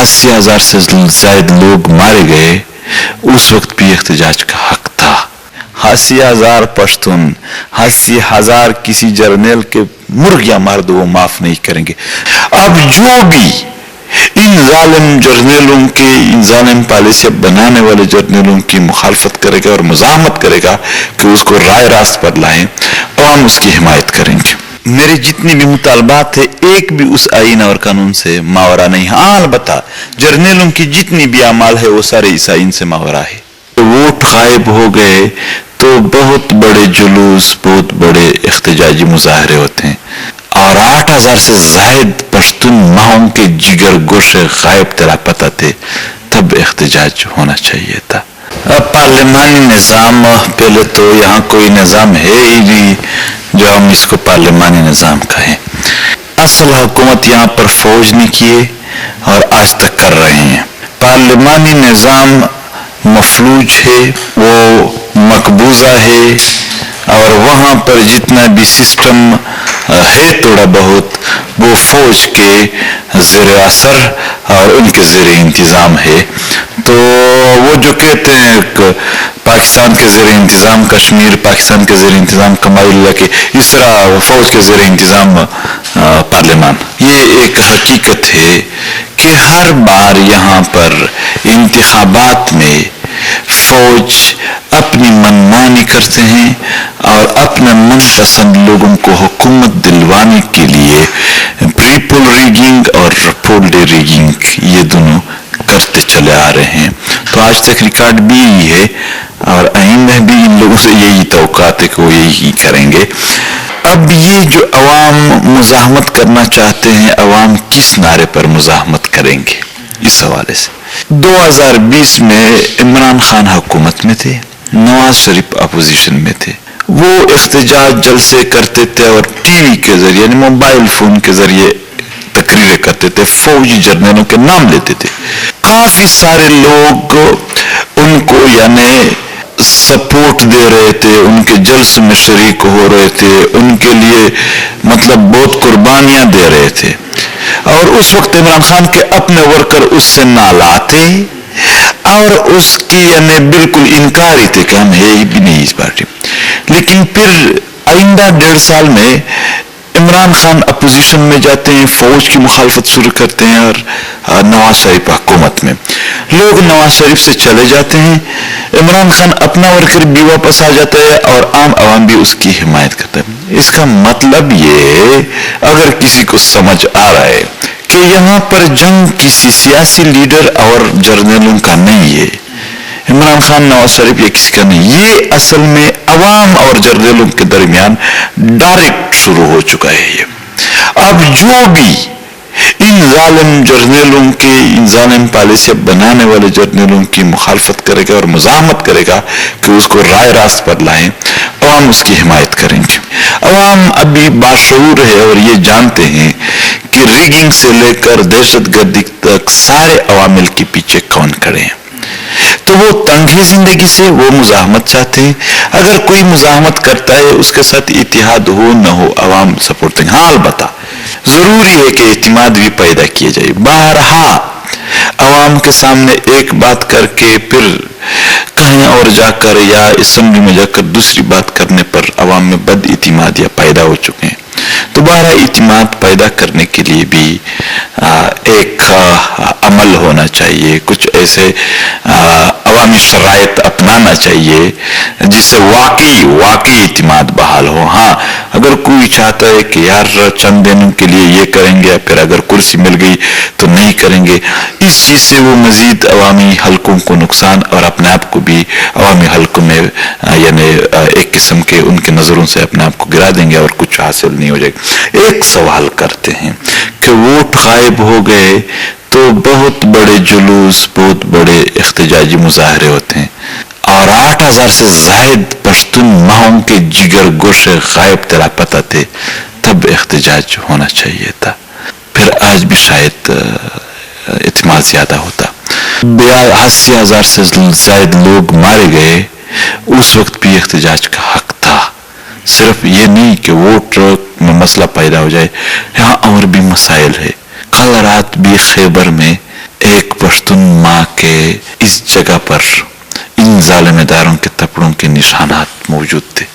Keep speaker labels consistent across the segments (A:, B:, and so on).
A: 80,000 से ज्यादा लोग मारे गए, उस वक्त भी एहतजाज का हक था। 80,000 पश्तून, 80,000 किसी जर्नल के मुर्गियां मार दो वो माफ नहीं करेंगे। अब जो भी इन जालिम जर्नलों के, इन जालिम पॉलिसी बनाने वाले जर्नलों की मुखालफत करेगा और मुजाहमत करेगा कि उसको राय रास्त पर लाएं, अवाम उसकी हिमायत करेंगे। मेरे जितनी भी मुतालबात है एक भी उस आईन और कानून से मावरा नहीं। हाँ, अलबत्ता जर्नलों की जितनी भी अमाल है वो सारे इस आईन से मावरा है। वोट गायब हो गए तो बहुत बड़े जुलूस, बहुत बड़े एहतजाजी मुजाहरे होते हैं, और 8,000 से जायद पश्तून माओं के जिगर गोशे गायब तेरा पता थे, तब एहतजाज होना चाहिए था। अब पार्लिमानी निज़ाम, पहले तो यहाँ कोई निज़ाम है ही नहीं जो हम इसको पार्लिमानी निज़ाम कहें। असल हुकूमत यहाँ पर फौज ने किए और आज तक कर रहे हैं। पार्लिमानी निज़ाम मफलूज है, वो मकबूजा है, और वहाँ पर जितना भी सिस्टम है थोड़ा बहुत वो फौज के ज़ेर असर और उनके ज़ेर इंतज़ाम है। तो वो जो कहते हैं पाकिस्तान के ज़ेर इंतज़ाम कश्मीर, पाकिस्तान के ज़ेर इंतज़ाम कमाइल, के इस तरह फौज के ज़ेर इंतज़ाम पार्लिमान, ये एक हकीकत है कि हर बार यहाँ पर इंतखाबात में फौज अपनी मनमानी करते हैं और अपने मनपसंद लोगों को हुकूमत दिलवाने के लिए प्री पोल रिगिंग और पोल डे रिगिंग ये दोनों करते चले आ रहे हैं। तो आज तक रिकॉर्ड भी यही है और आइंदा भी इन लोगों से यही तवक्कात है कि वो यही करेंगे। अब ये जो अवाम मुजाहमत करना चाहते हैं, अवाम किस नारे पर मुजाहमत करेंगे, इस हवाले से 2020 में इमरान खान हुकूमत में थे, नवाज शरीफ अपोजिशन में थे। वो एहतजाज जलसे करते थे और टीवी के जरिए यानी मोबाइल फोन के जरिए तकरीरें करते थे, फौजी जर्नलों के नाम लेते थे। काफी सारे लोग उनको यानी सपोर्ट दे रहे थे, उनके जल्स में शरीक हो रहे थे, उनके लिए मतलब बहुत कुर्बानियां दे रहे थे। और उस वक्त इमरान खान के अपने वर्कर उससे नाला थे और उसकी यानी बिल्कुल इनकार ही थे कि हम है ही भी नहीं इस पार्टी। लेकिन फिर आइंदा 1.5 साल में इमरान खान अपोजिशन में जाते हैं, फौज की मुखालफत शुरू करते हैं और नवाज शरीफ हुकूमत में। लोग नवाज शरीफ से चले जाते हैं, इमरान खान अपना वर्कर भी वापस आ जाता है और आम आवाम भी उसकी हिमायत करता है। इसका मतलब ये, अगर किसी को समझ आ रहा है कि यहाँ पर जंग किसी सियासी लीडर और जर्नलों का नहीं है, इमरान खान नवाज शरीफ या किसी का नहीं, ये असल में अवाम और जर्नलों के दरमियान डायरेक्ट शुरू हो चुका है। ये अब जो भी इन जालिम जर्नलों के, इन जालिम पॉलिसी बनाने वाले जर्नलों की मुखालफत करेगा और मुजाहमत करेगा कि उसको राय रास्त पर लाएं, अवाम उसकी हिमायत करेंगे। अवाम अभी बाशऊर है और ये जानते हैं कि रिगिंग से लेकर दहशतगर्दी तक सारे अवामिल के पीछे कौन खड़े हैं। तो वो तंग है जिंदगी से, वो मुजाहमत चाहते हैं। अगर कोई मुजाहमत करता है उसके साथ इतिहाद हो न हो, अवाम सपोर्ट देंगे। हाँ, अलबत्ता जरूरी है कि इतिमाद भी पैदा किया जाए। बहरहा अवाम के सामने एक बात करके फिर कहीं और जाकर या असेंबली में जाकर दूसरी बात करने पर अवाम में बद इतिमाद या पैदा हो चुके हैं। दोबारा इतिमाद पैदा करने के लिए भी एक अमल होना चाहिए, कुछ ऐसे अवामी शराइत अपनाना चाहिए जिससे वाकई इतिमाद बहाल हो। हाँ, अगर कोई चाहता है कि यार चंद दिनों के लिए ये करेंगे या फिर अगर कुर्सी मिल गई तो नहीं करेंगे, इस चीज से वो मजीद अवामी हलकों को नुकसान और अपने आप को भी अवामी हलकों में यानी एक किस्म के उनके नजरों से अपने आप को गिरा देंगे और कुछ हासिल नहीं हो जाएगा। एक सवाल करते हैं कि वोट गायब हो गए तो बहुत बड़े जुलूस, बहुत बड़े एहतजाजी मुजाहरे होते हैं और 8,000 से जायद पश्तून माओं के जिगर गोशे गायब तेरा पता थे, तब एहतजाज होना चाहिए था। फिर आज भी शायद इत्मीनान ज्यादा होता। 80,000 से जायद लोग मारे गए, उस वक्त भी एहतजाज का हक था। सिर्फ ये नहीं कि वोट में मसला पैदा हो जाए, यहाँ और भी मसाइल है। कल रात भी खैबर में एक پشتون ماں کے اس جگہ پر ان ظالم اداروں کے تپڑوں کے نشانات موجود تھے.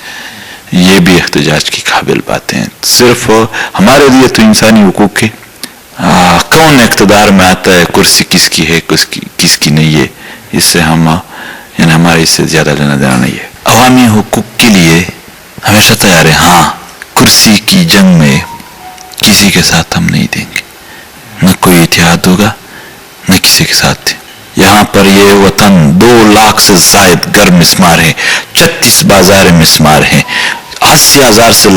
A: یہ بھی احتجاج کی قابل باتیں ہیں. صرف ہمارے لیے تو انسانی حقوق کے کون اقتدار میں آتا ہے، کرسی کس کی ہے کس کی نہیں ہے، اس سے یعنی ہمارے اس سے زیادہ لینا دینا نہیں ہے. عوامی حقوق کے لیے ہمیشہ تیار ہے. ہاں، کرسی کی جنگ میں کسی کے ساتھ ہم نہیں دیں گے، نہ کوئی اتحاد ہوگا نہ کسی کے ساتھ. یہاں پر یہ وطن 2 لاکھ سے زائد گھر مسمار ہیں، 36 بازار مسمار ہیں، 80,000 سے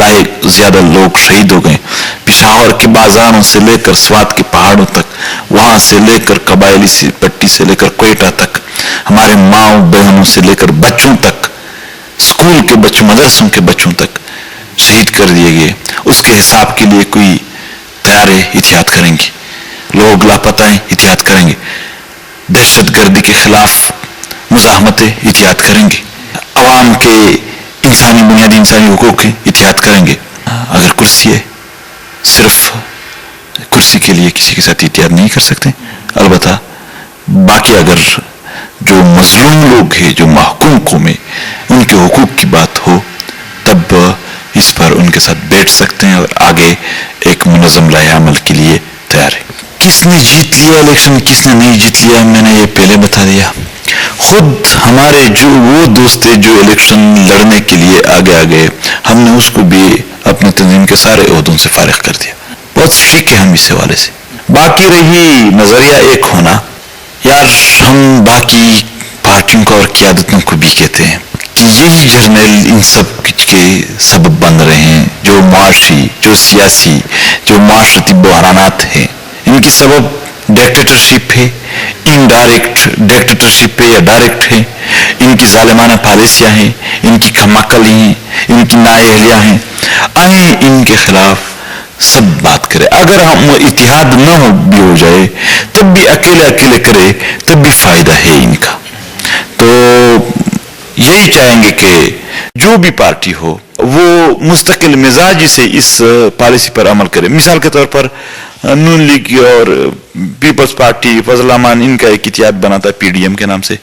A: زیادہ لوگ شہید ہو گئے. پشاور کے بازاروں سے لے کر سوات کے پہاڑوں تک، وہاں سے لے کر قبائلی پٹی سے لے کر کوئٹہ تک، ہمارے ماؤں بہنوں سے لے کر بچوں تک، اسکول کے بچوں، مدرسوں کے بچوں تک شہید کر دیے گئے. اس کے حساب کے لیے کوئی تیار ہے؟ اتحاد کریں گے. لوگ لاپتہ ہیں، اتحاد کریں گے. دہشت گردی کے خلاف مزاحمتیں، اتحاد کریں گے. عوام کے بنیادی انسانی حقوق ہیں، اتحاد کریں گے. اگر کرسی ہے، صرف کرسی کے لیے کسی کے ساتھ اتحاد نہیں کر سکتے. البتہ باقی اگر جو مظلوم لوگ ہیں، جو محکوم قومیں، ان کے حقوق کی بات ہو، تب اس پر ان کے ساتھ بیٹھ سکتے ہیں اور آگے ایک منظم لائحہ عمل کے لیے تیار ہے. کس نے جیت لیا الیکشن، کس نے نہیں جیت لیا، میں نے یہ پہلے بتا دیا. خود ہمارے جو وہ دوست تھے جو الیکشن لڑنے کے لیے آگے ہم نے اس کو بھی اپنے تنظیم کے سارے عہدوں سے فارغ کر دیا. بہت اسٹرکٹ ہے ہم اس حوالے سے. باقی رہی نظریہ ایک ہونا، یار ہم باقی پارٹیوں کو اور قیادتوں کو بھی کہتے ہیں کہ یہی جرنیل ان سب کے سبب بن رہے ہیں. جو معاشی، جو سیاسی، جو معاشرتی بحرانات ہیں، ان کی سبب ڈکٹیٹرشپ ہے، انڈائریکٹ ڈکٹیٹرشپ ہے یا ڈائریکٹ ہے. ان کی ظالمانہ پالیسیاں ہیں، ان کی کھمعقلی ہیں، ان کی نااہلیاں ہیں. آئیں ان کے خلاف سب بات کرے. اگر ہم اتحاد نہ ہو جائے، تب بھی اکیلے کرے، تب بھی فائدہ ہے ان کا. تو یہی چاہیں گے کہ جو بھی پارٹی ہو وہ مستقل مزاجی سے اس پالیسی پر عمل کرے. مثال کے طور پر نون لیگ اور پیپلز پارٹی، فضل الرحمان، ان کا ایک اتحاد بنا تھا پی ڈی ایم کے نام سے.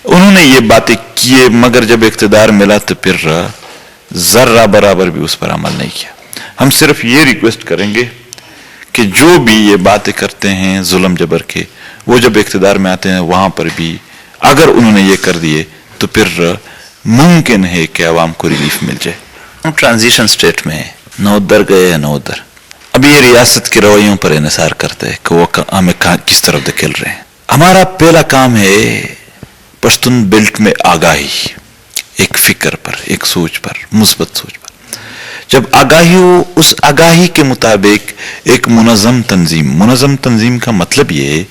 A: انہوں نے یہ باتیں کیے، مگر جب اقتدار ملا تو پھر ذرہ برابر بھی اس پر عمل نہیں کیا. ہم صرف یہ ریکویسٹ کریں گے کہ جو بھی یہ باتیں کرتے ہیں ظلم جبر کے، وہ جب اقتدار میں آتے ہیں وہاں پر بھی اگر انہوں نے یہ کر دیے تو پھر ممکن ہے کہ عوام کو ریلیف مل جائے. ہم ٹرانزیشن سٹیٹ میں ہیں، نہ ادھر گئے نہ ادھر. ابھی یہ ریاست کے رویوں پر انحصار کرتا ہے کہ وہ ہمیں کس طرف دھکیل رہے ہیں. ہمارا پہلا کام ہے پشتون بیلٹ میں آگاہی، ایک فکر پر، ایک سوچ پر، مثبت سوچ پر. جب آگاہی ہو، اس آگاہی کے مطابق ایک منظم تنظیم کا مطلب یہ ہے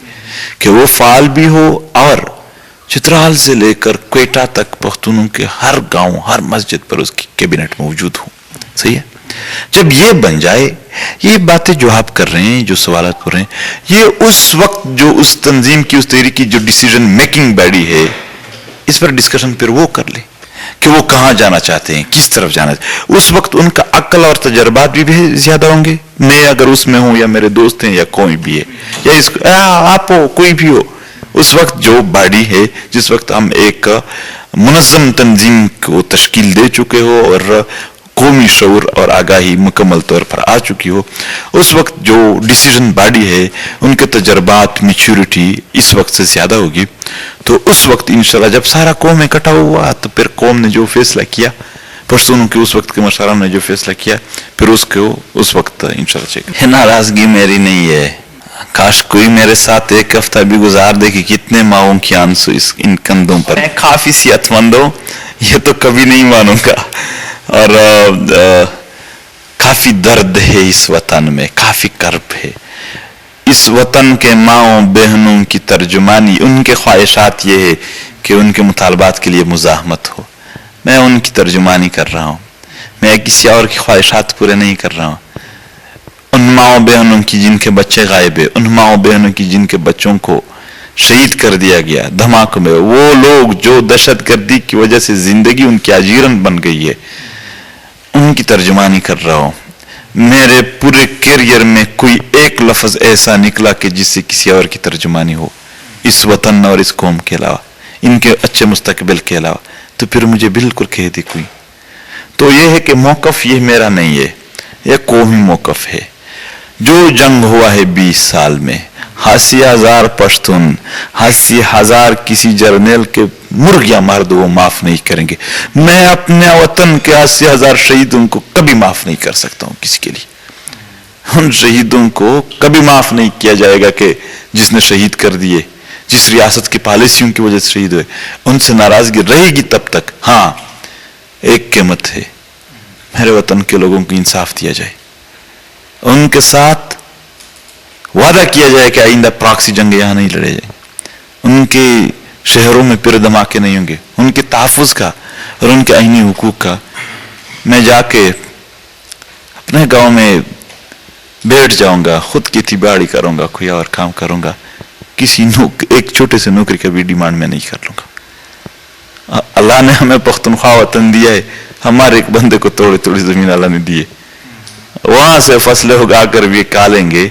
A: کہ وہ فعال بھی ہو اور چترال سے لے کر کوئٹہ تک پختونوں کے ہر گاؤں، ہر مسجد پر اس کی کیبنٹ موجود ہو. صحیح ہے؟ جب یہ بن جائے، یہ باتیں جو آپ کر رہے ہیں، جو سوالات کر رہے ہیں، یہ اس وقت جو اس تنظیم کی، اس تحریک کی جو ڈیسیژن میکنگ باڈی ہے، اس پر ڈسکشن پھر وہ کر لے کہ وہ کہاں جانا چاہتے ہیں، کس طرف جانا چاہتے ہیں. اس وقت ان کا عقل اور تجربات بھی زیادہ ہوں گے. میں اگر اس میں ہوں، یا میرے دوست ہیں، یا کوئی بھی ہے، یا آپ ہو، کوئی بھی ہو، اس وقت جو باڈی ہے، جس وقت ہم ایک منظم تنظیم کو تشکیل دے چکے ہو اور قومی شعور اور آگاہی مکمل طور پر آ چکی ہو، اس وقت جو ڈیسیژن باڈی ہے، ان کے تجربات، میچورٹی اس وقت سے زیادہ ہوگی. تو اس وقت انشاءاللہ جب سارا قوم اکٹھا ہوا تو پھر قوم نے جو فیصلہ کیا، پشتونوں کے اس وقت کے مشران نے جو فیصلہ کیا، پھر اس وقت انشاءاللہ چیک. ناراضگی میری نہیں ہے، کاش کوئی میرے ساتھ ایک ہفتہ بھی گزار دے کہ کتنے ماؤں کی آنسو ان کندھوں پر. میں کافی صحت مند ہوں، یہ تو کبھی نہیں مانوں گا، اور کافی درد ہے اس وطن میں، کافی کرب ہے. اس وطن کے ماؤں بہنوں کی ترجمانی، ان کے خواہشات یہ ہے کہ ان کے مطالبات کے لیے مزاحمت ہو. میں ان کی ترجمانی کر رہا ہوں، میں کسی اور کی خواہشات پورے نہیں کر رہا ہوں. ان ماؤں بہنوں کی جن کے بچے غائب ہیں، ان ماؤں بہنوں کی جن کے بچوں کو شہید کر دیا گیا دھماکوں میں، وہ لوگ جو دہشت گردی کی وجہ سے زندگی ان کی آجیرن بن گئی ہے، ان کی ترجمانی کر رہا ہوں. میرے پورے کیریئر میں کوئی ایک لفظ ایسا نکلا کہ جس سے کسی اور کی ترجمانی ہو. इस वतन और इस कौम के अलावा, इनके अच्छे मुस्तकबिल के अलावा, तो फिर मुझे बिल्कुल कह दी कोई। तो ये है कि मौक़िफ़ ये मेरा नहीं है, यह कौमी मौक़िफ़ है। जो जंग हुआ है 20 साल में, 80,000 पश्तून, 80,000 किसी जर्नल के मुर्गियां मार दो, वो माफ नहीं करेंगे। मैं अपने वतन के 80,000 शहीदों को कभी माफ नहीं कर सकता हूं किसी के लिए। उन शहीदों को कभी माफ नहीं किया जाएगा कि जिसने शहीद कर दिए, जिस रियासत की पॉलिसियों की वजह से शहीद हुए, उनसे नाराजगी रहेगी तब तक। हाँ, एक कीमत है, मेरे वतन के लोगों को इंसाफ दिया जाए, उनके साथ वादा किया जाए कि आइंदा प्रॉक्सी जंग यहां नहीं लड़े जाए, उनके शहरों में फिर धमाके नहीं होंगे, उनके तहफ़्फ़ुज़ का और उनके आईनी हुकूक का। मैं जाके अपने गांव में बैठ जाऊंगा, खुद की तिबाड़ी करूंगा, कोई और काम करूंगा, किसी एक छोटे से नौकरी का भी डिमांड मैं नहीं कर लूंगा। अल्लाह ने हमें पख्तूनख्वा वतन दिया है, हमारे एक बंदे को थोड़ी थोड़ी जमीन अल्लाह ने दी है, वहां से फसलें उगा कर भी खा लेंगे।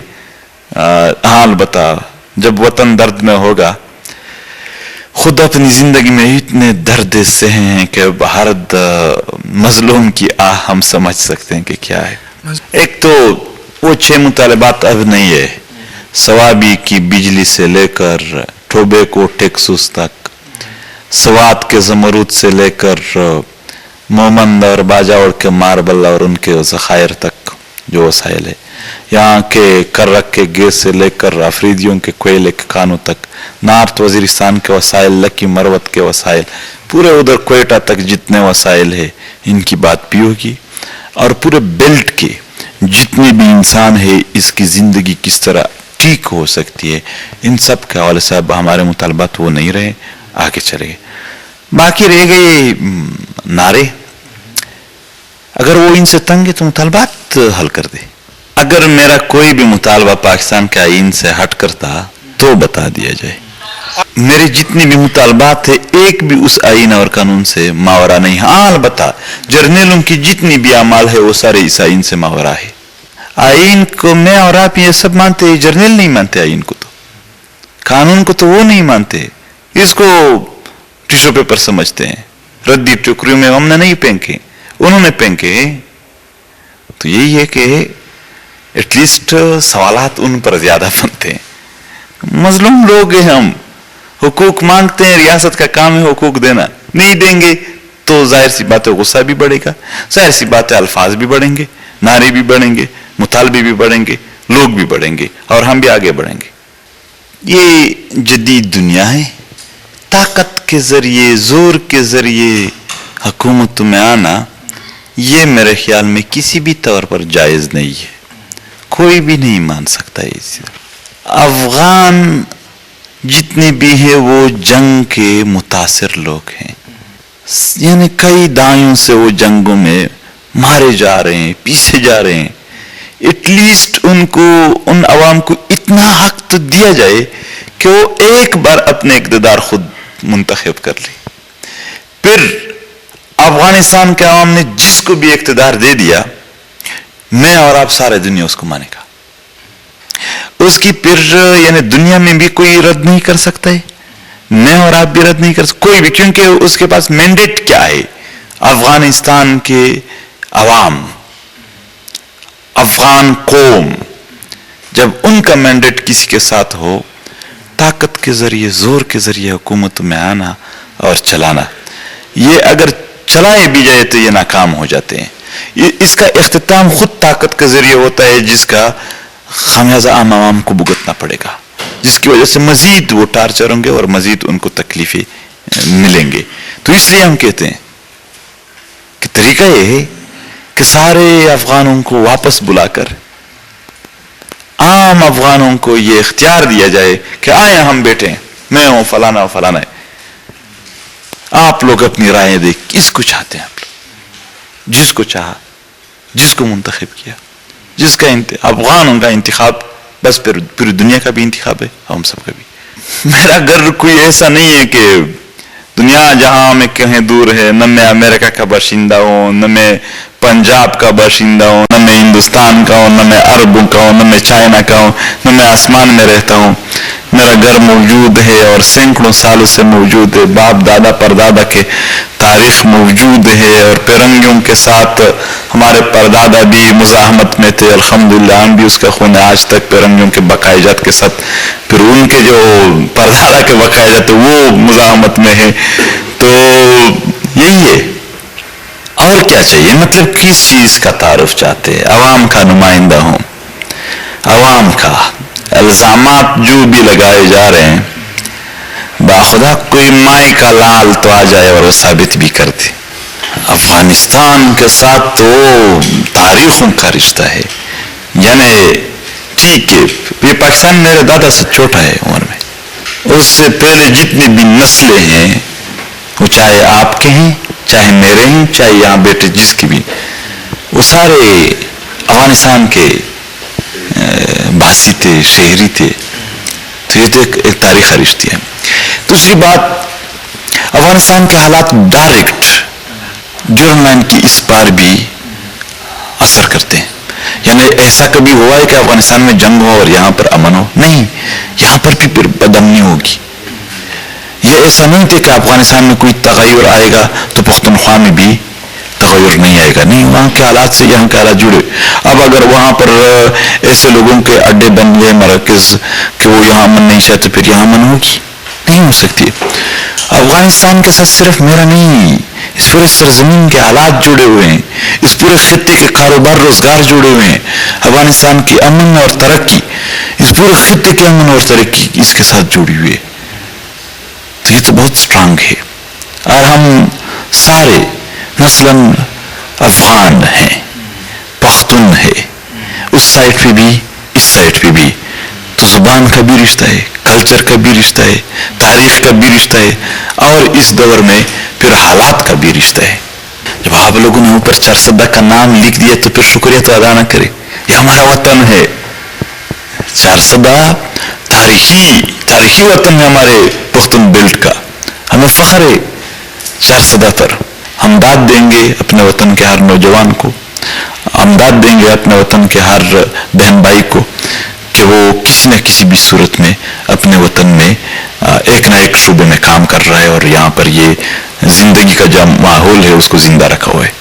A: हाल बता, जब वतन दर्द में होगा, खुद अपनी जिंदगी में इतने दर्द सहे हैं कि भारत मजलूम की आह हम समझ सकते हैं कि क्या है। एक तो वो 6 मुतालबात अब नहीं है, सवाबी की बिजली से लेकर टोबैको टेक्सस तक, स्वात के जमरूद से लेकर मोमंद और बाजावड़ के मार्बल और उनके ज़खायर तक जो वसाइल है, यहाँ के कर्रक के गैस से लेकर अफरीदियों के कोयले के कानों तक, नॉर्थ वजीरिस्तान के वसाइल, लकी मरवत के वसाइल, पूरे उधर कोयटा तक जितने वसाइल है, इनकी बात भी होगी। और पूरे बेल्ट के जितने भी इंसान है, इसकी ज़िंदगी किस तरह ठीक हो सकती है, इन सब के हवाले से अब हमारे मुतालबात वो नहीं रहे, आगे चले गए। बाकी रह गए नारे, अगर वो इनसे तंग है तो मुतालबात हल कर दे। अगर मेरा कोई भी मुतालबा पाकिस्तान के आईन से हट करता तो बता दिया जाए। मेरे जितनी भी मुतालबात है, एक भी उस आईन और कानून से मावरा नहीं। हाँ, अलबत्ता जर्नलों की जितनी भी अमाल है वो सारे इस आईन से मावरा है। आईन को मैं और आप ये सब मानते हैं, जर्नल नहीं मानते आईन को, तो कानून को तो वो नहीं मानते, इसको टिश्यू पेपर समझते हैं, रद्दी टुकड़ियों में हमने नहीं फेंके, उन्होंने फेंके। तो यही है कि एटलीस्ट सवालात उन पर ज्यादा बनते हैं। मजलूम लोग हैं हम, हुकूक मांगते हैं, रियासत का काम है हुकूक देना, नहीं देंगे तो जाहिर सी बात है गुस्सा भी बढ़ेगा, जाहिर सी बात है अल्फाज भी बढ़ेंगे, नारे भी बढ़ेंगे, मुतालबे भी बढ़ेंगे, लोग भी बढ़ेंगे और हम भी आगे बढ़ेंगे। ये जदीद दुनिया है, ताकत के जरिए, जोर के जरिए हुकूमत में आना, ये मेरे ख्याल में किसी भी तौर पर जायज नहीं है, कोई भी नहीं मान सकता है इसे। अफगान जितने भी है वो जंग के मुतासिर लोग हैं, यानी कई दायों से वो जंगों में मारे जा रहे हैं, पीछे जा रहे हैं। एटलीस्ट उनको, उन अवाम को इतना हक तो दिया जाए कि वो एक बार अपने इक़्तिदार खुद मुंतखब कर ले। फिर अफगानिस्तान के अवाम ने जिसको भी इक़्तिदार दे दिया, मैं और आप सारे दुनिया उसको मानेगा, उसकी फिर यानी दुनिया में भी कोई रद्द नहीं कर सकता है, मैं और आप भी रद्द नहीं कर सकते, कोई भी, क्योंकि उसके पास मैंडेट क्या है। अफगानिस्तान के अवाम, अफगान कौम, जब उनका मैंडेट किसी के साथ हो, ताकत के जरिए, जोर के जरिए हुकूमत में आना और चलाना, ये अगर चलाए भी जाए तो ये नाकाम हो जाते हैं। इसका इख्तिताम खुद ताकत के जरिए होता है, जिसका खामियाजा आम आवाम को भुगतना पड़ेगा, जिसकी वजह से मजीद वो टार्चर होंगे और मजीद उनको तकलीफें मिलेंगे। तो इसलिए हम कहते हैं कि तरीका यह है कि सारे अफगानों को वापस बुलाकर आम अफगानों को ये इख्तियार दिया जाए कि आए हम बैठे, मैं हूं फलाना फलाना है, आप लोग अपनी राय दें, किसको चाहते हैं आप लोग, जिसको चाहा, जिसको मुंतखब किया, जिसका अफगानों का इंतखाब, बस पूरी दुनिया का भी इंतखाब है, हम सबका भी। मेरा घर कोई ऐसा नहीं है कि दुनिया जहां में कहीं दूर है, न मैं अमेरिका का बाशिंदा हूं, न मैं पंजाब का बाशिंदा हूं, न मैं हिंदुस्तान का हूं, न मैं अरबों का हूं, न मैं चाइना का हूं, न मैं आसमान में रहता हूं। میرا گھر موجود ہے اور سینکڑوں سالوں سے موجود ہے، باپ دادا پردادا کے تاریخ موجود ہے، اور پیرنگیوں کے ساتھ ہمارے پردادا بھی مزاحمت میں تھے، الحمدللہ ہم بھی اس کا خون آج تک پیرنگیوں کے بقایا جات کے ساتھ، پھر ان کے جو پردادا کے بقایا جات وہ مزاحمت میں ہے. تو یہی ہے، اور کیا چاہیے؟ مطلب کس چیز کا تعارف چاہتے ہیں؟ عوام کا نمائندہ ہوں، عوام کا. الزامات جو بھی لگائے جا رہے ہیں باخدا کوئی مائی کا لال تو آ جائے اور وہ ثابت بھی کر دے. افغانستان کے ساتھ تو تاریخوں کا رشتہ ہے. یعنی ٹھیک ہے، یہ پاکستان میرے دادا سے چھوٹا ہے عمر میں، اس سے پہلے جتنے بھی نسلیں ہیں وہ چاہے آپ کے ہیں چاہے میرے ہیں چاہے یہاں بیٹے جس کی بھی، وہ سارے افغانستان کے باسی تھے، شہری تھے. تو یہ تو ایک تاریخ رشتے ہے. دوسری بات، افغانستان کے حالات ڈائریکٹ جرم لائن کی اس بار بھی اثر کرتے ہیں. یعنی ایسا کبھی ہوا ہے کہ افغانستان میں جنگ ہو اور یہاں پر امن ہو؟ نہیں، یہاں پر بھی پھر بدامنی ہوگی. یہ ایسا نہیں تھا کہ افغانستان میں کوئی تغیر آئے گا تو پختونخوا میں بھی تغیر نہیں آئے گا. نہیں، وہاں کے حالات سے یہاں کے حالات جڑے. اب اگر وہاں پر ایسے لوگوں کے اڈے بن گئے مراکز کہ وہ یہاں امن نہیں چاہتے، پھر یہاں امن ہوگی؟ نہیں ہو سکتی. افغانستان کے ساتھ صرف میرا نہیں، اس پورے سرزمین کے حالات جڑے ہوئے ہیں، اس پورے خطے کے کاروبار روزگار جڑے ہوئے ہیں. افغانستان کی امن اور ترقی، اس پورے خطے کی امن اور ترقی اس کے ساتھ جڑی ہوئی ہے. تو یہ تو بہت سٹرانگ ہے. اور ہم سارے مثلاً افغان ہیں، پختون ہے، اس سائٹ پہ بھی اس سائٹ پہ بھی. تو زبان کا بھی رشتہ ہے، کلچر کا بھی رشتہ ہے، تاریخ کا بھی رشتہ ہے، اور اس دور میں پھر حالات کا بھی رشتہ ہے. جب آپ لوگوں نے اوپر چارسدہ کا نام لکھ دیا تو پھر شکریہ تو ادا نہ کرے. یہ ہمارا وطن ہے. چارسدہ تاریخی وطن ہے ہمارے پختون بیلٹ کا. ہمیں فخر ہے چارسدہ پر. ہم داد دیں گے اپنے وطن کے ہر نوجوان کو، ہم داد دیں گے اپنے وطن کے ہر بہن بھائی کو کہ وہ کسی نہ کسی بھی صورت میں اپنے وطن میں ایک نہ ایک شعبے میں کام کر رہا ہے، اور یہاں پر یہ زندگی کا جو ماحول ہے اس کو زندہ رکھا ہوا ہے.